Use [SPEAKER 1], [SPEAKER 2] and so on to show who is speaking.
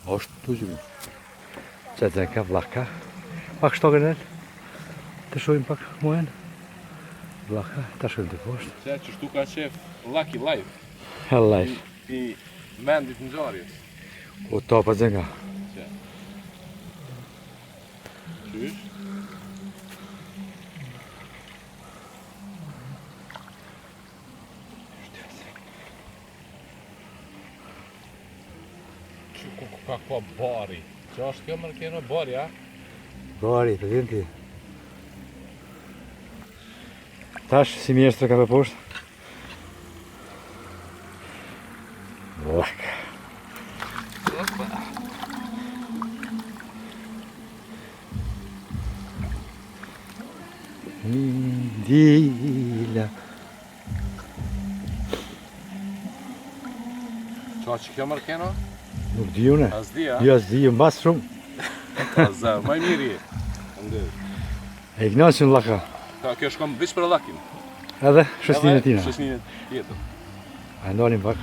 [SPEAKER 1] Është të gjumë. Që të ka vlaka. Pak shtokën e të shojmë pak muën. Vlaka, ta shojmë të poshtë.
[SPEAKER 2] Se që shtu ka qef Lucky Life.
[SPEAKER 1] Hellaj.
[SPEAKER 2] I mendit në gjarjes.
[SPEAKER 1] O topa zënga.
[SPEAKER 2] Se. Qysh? Ka po bari. Që është kjo mërë keno bari, a?
[SPEAKER 1] Bari, të vjen ti. Tash, si mjeshtër ka për poshtë. Vlaka. Mindila.
[SPEAKER 2] Qa që kjo mërë keno?
[SPEAKER 1] Nuk di une.
[SPEAKER 2] As di, a?
[SPEAKER 1] Jo, as di, mbas shumë.
[SPEAKER 2] Azar, maj miri. Ndër.
[SPEAKER 1] E Ignacion Laka.
[SPEAKER 2] Ka kjo shkom vish për Lakin.
[SPEAKER 1] Edhe shështinë e tina.
[SPEAKER 2] Shështinë tjetër.
[SPEAKER 1] A ndonim pak.